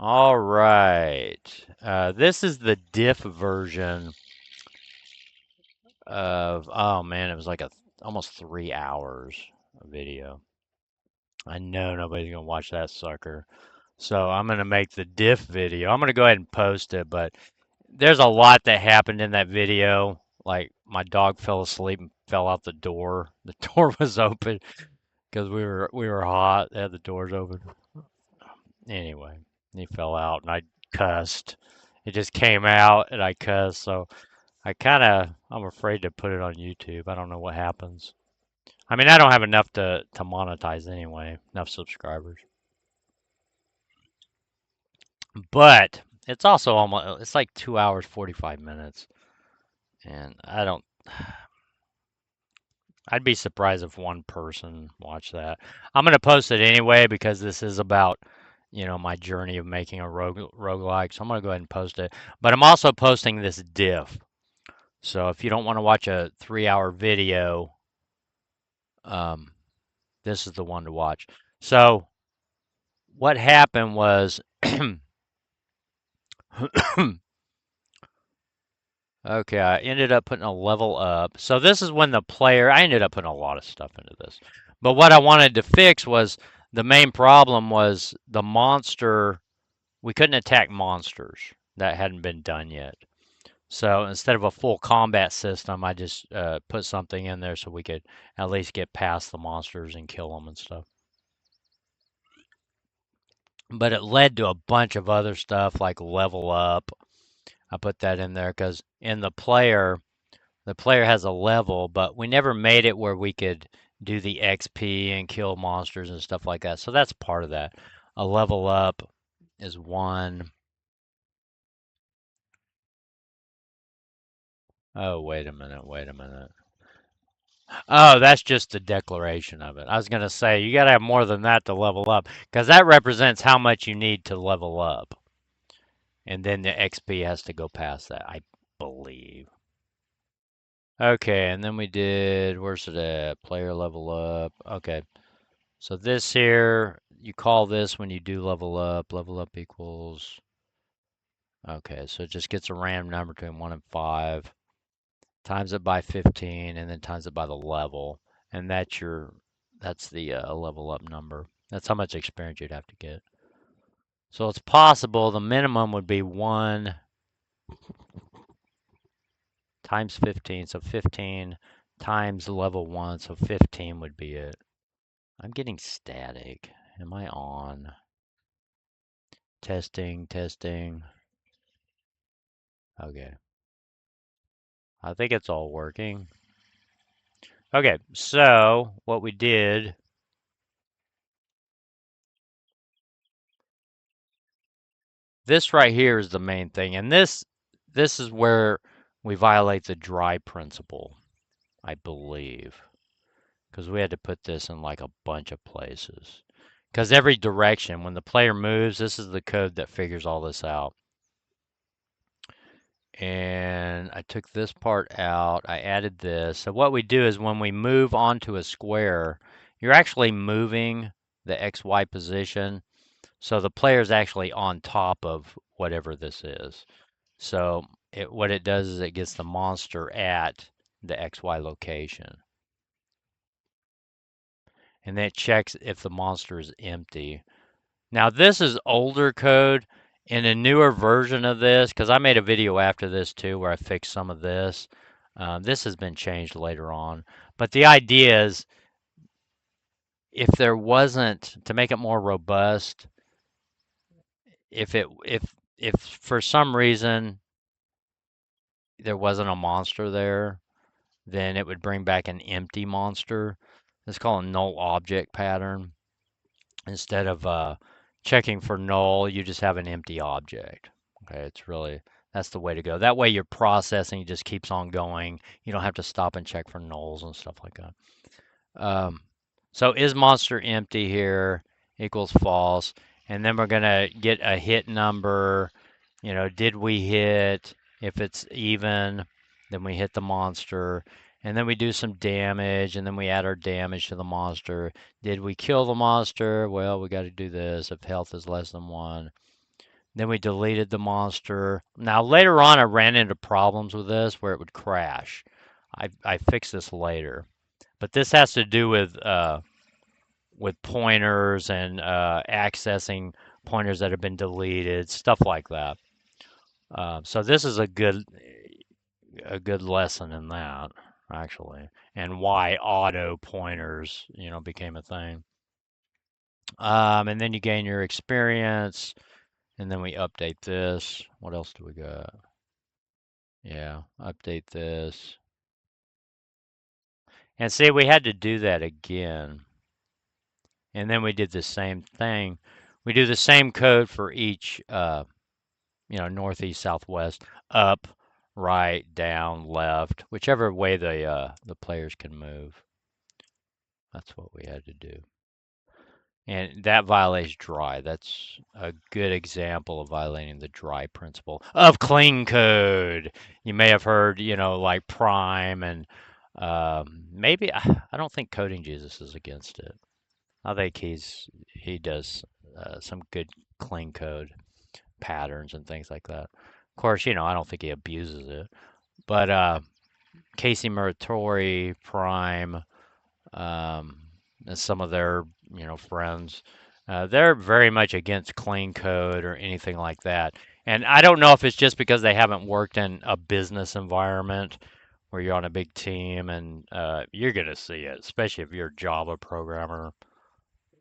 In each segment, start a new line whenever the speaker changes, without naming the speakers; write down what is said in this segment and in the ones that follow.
All right. This is the Diff version of, oh man, it was like almost 3 hours of video. I know nobody's gonna watch that sucker. So I'm gonna make the Diff video. I'm gonna go ahead and post it, but there's a lot that happened in that video. Like my dog fell asleep and fell out the door. The door was open because we were hot. They had the doors open. Anyway, he fell out and I cussed. It just came out and I cussed. So I'm afraid to put it on YouTube. I don't know what happens. I mean, I don't have enough to monetize anyway, enough subscribers. But it's also almost it's like 2 hours 45 minutes, and I'd be surprised if one person watched that. I'm gonna post it anyway because this is about my journey of making a roguelike. So I'm gonna go ahead and post it. But I'm also posting this diff. So if you don't want to watch a 3 hour video, um, this is the one to watch. So what happened was, okay, I ended up putting a level up. So this is when I ended up putting a lot of stuff into this. But what I wanted to fix was the main problem was the monster. We couldn't attack monsters. That hadn't been done yet. So instead of a full combat system, I just put something in there so we could at least get past the monsters and kill them and stuff. But it led to a bunch of other stuff like level up. I put that in there because in the player has a level, but we never made it where we could do the XP and kill monsters and stuff like that. So that's part of that. A level up is one. Oh, wait a minute, wait a minute. Oh, that's just the declaration of it. I was going to say, you got to have more than that to level up because that represents how much you need to level up. And then the XP has to go past that, I believe. Okay, and then we did, where's it at? Player level up. Okay, so this here, you call this when you do level up. Level up equals, okay, so it just gets a random number between 1 and 5, times it by 15, and then times it by the level. And that's the level up number. That's how much experience you'd have to get. So it's possible the minimum would be 1 times 15. So 15 times level 1. So 15 would be it. I'm getting static. Am I on? Testing, testing. Okay. I think it's all working. Okay, so what we did, this right here is the main thing. And this is where we violate the dry principle, I believe. Because we had to put this in like a bunch of places. Because every direction, when the player moves, this is the code that figures all this out. And I took this part out. I added this. So what we do is when we move onto a square, you're actually moving the XY position. So the player is actually on top of whatever this is. So what it does is it gets the monster at the XY location. And then it checks if the monster is empty. Now this is older code. In a newer version of this, because I made a video after this too where I fixed some of this. This has been changed later on. But the idea is if there wasn't, to make it more robust, if for some reason there wasn't a monster there, then it would bring back an empty monster. It's called a null object pattern. Instead of checking for null, you just have an empty object. Okay, that's the way to go. That way your processing just keeps on going. You don't have to stop and check for nulls and stuff like that. Um, so is monster empty here equals false. And then we're going to get a hit number. Did we hit? If it's even, then we hit the monster. And then we do some damage, and then we add our damage to the monster. Did we kill the monster? Well, we got to do this if health is less than 1. Then we deleted the monster. Now later on, I ran into problems with this where it would crash. I fixed this later, but this has to do with pointers and accessing pointers that have been deleted, stuff like that. So this is a good lesson in that actually, and why auto pointers became a thing. And then you gain your experience, and then we update this. What else do we got? Yeah, update this. And see, we had to do that again. And then we did the same thing. We do the same code for each, northeast, southwest, up, right, down, left, whichever way the players can move. That's what we had to do. And that violates dry. That's a good example of violating the dry principle of clean code. You may have heard, like prime and maybe I don't think Coding Jesus is against it. I think he does some good clean code patterns and things like that. Of course, I don't think he abuses it. But Casey Muratori, Prime, um, and some of their friends. They're very much against clean code or anything like that. And I don't know if it's just because they haven't worked in a business environment where you're on a big team and you're going to see it, especially if you're a Java programmer.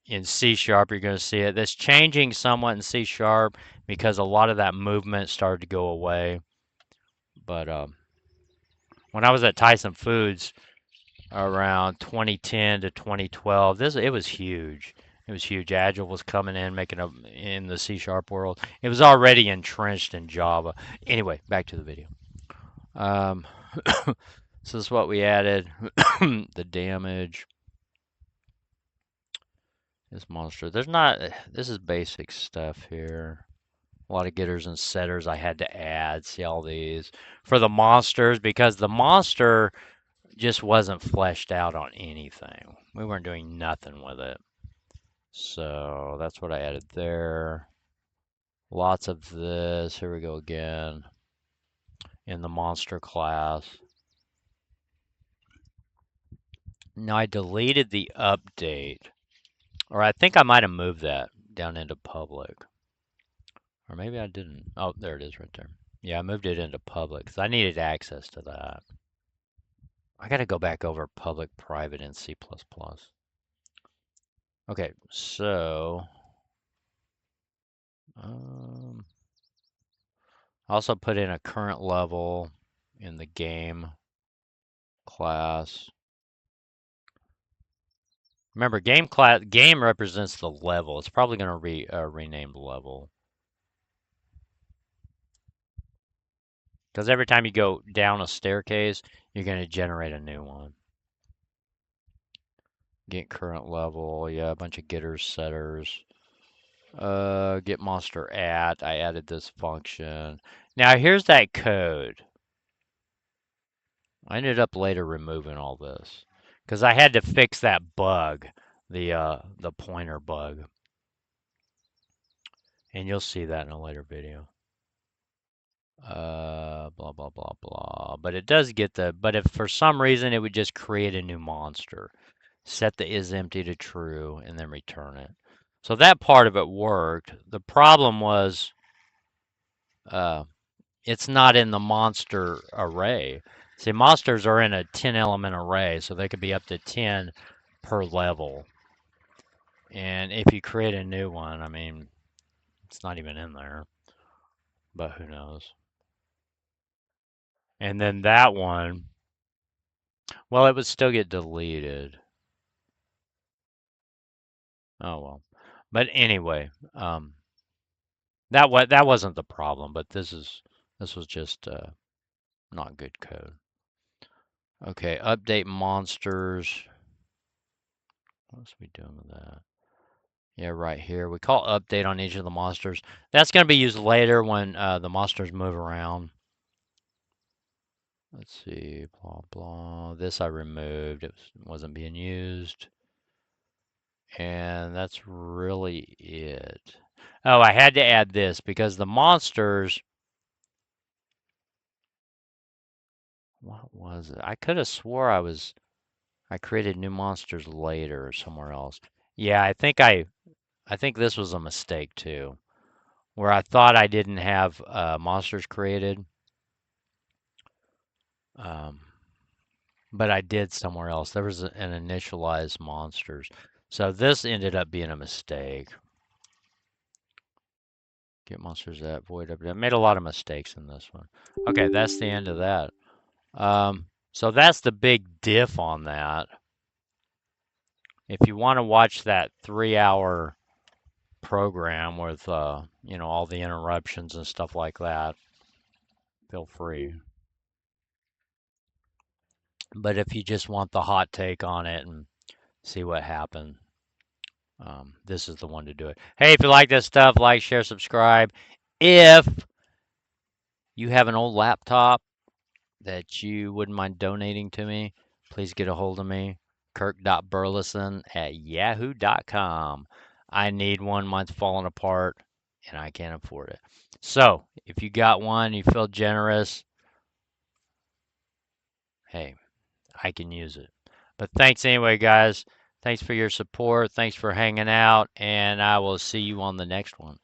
In C sharp, you're going to see it. That's changing somewhat in C sharp because a lot of that movement started to go away. But when I was at Tyson Foods, around 2010 to 2012. It was huge. It was huge. Agile was coming in, making a in the C sharp world. It was already entrenched in Java. Anyway, back to the video. Um, so this is what we added. The damage. This monster. There's not. This is basic stuff here. A lot of getters and setters I had to add. See all these for the monsters because the monster just wasn't fleshed out on anything. We weren't doing nothing with it. So that's what I added there. Lots of this. Here we go again in the monster class. Now I deleted the update, or I think I might have moved that down into public. Or maybe I didn't. Oh, there it is right there. Yeah, I moved it into public because I needed access to that. I got to go back over public private in C++. Okay, so um, I also put in a current level in the game class. Remember, game represents the level. It's probably going to rename the level because every time you go down a staircase, you're going to generate a new one. Get current level, yeah, a bunch of getters, setters. Get monster at. I added this function. Now here's that code. I ended up later removing all this because I had to fix that bug, the pointer bug, and you'll see that in a later video. Blah blah blah blah. But it does get but if for some reason it would just create a new monster, set the is empty to true, and then return it. So that part of it worked. The problem was, uh, it's not in the monster array. See, monsters are in a 10 element array, so they could be up to 10 per level. And if you create a new one, I mean, it's not even in there, but who knows. And then that one, well, it would still get deleted. Oh well. But anyway, that wasn't the problem, but this was just not good code. Okay, update monsters. What's we doing with that? Yeah, right here. We call update on each of the monsters. That's going to be used later when the monsters move around. Let's see, blah blah. This I removed. It wasn't being used. And that's really it. Oh, I had to add this because the monsters. What was it? I could have swore I created new monsters later or somewhere else. Yeah, I think this was a mistake too, where I thought I didn't have monsters created, um, but I did somewhere else. There was an initialized monsters, so this ended up being a mistake. Get monsters at void update. I made a lot of mistakes in this one. Okay, that's the end of that. So that's the big diff on that. If you want to watch that 3 hour program with all the interruptions and stuff like that, feel free. But if you just want the hot take on it and see what happened, this is the one to do it. Hey, if you like this stuff, like, share, subscribe. If you have an old laptop that you wouldn't mind donating to me, please get a hold of me, kirk.burleson at yahoo.com. I need one. Mine's falling apart and I can't afford it. So if you got one, you feel generous, hey, I can use it. But thanks anyway, guys. Thanks for your support. Thanks for hanging out. And I will see you on the next one.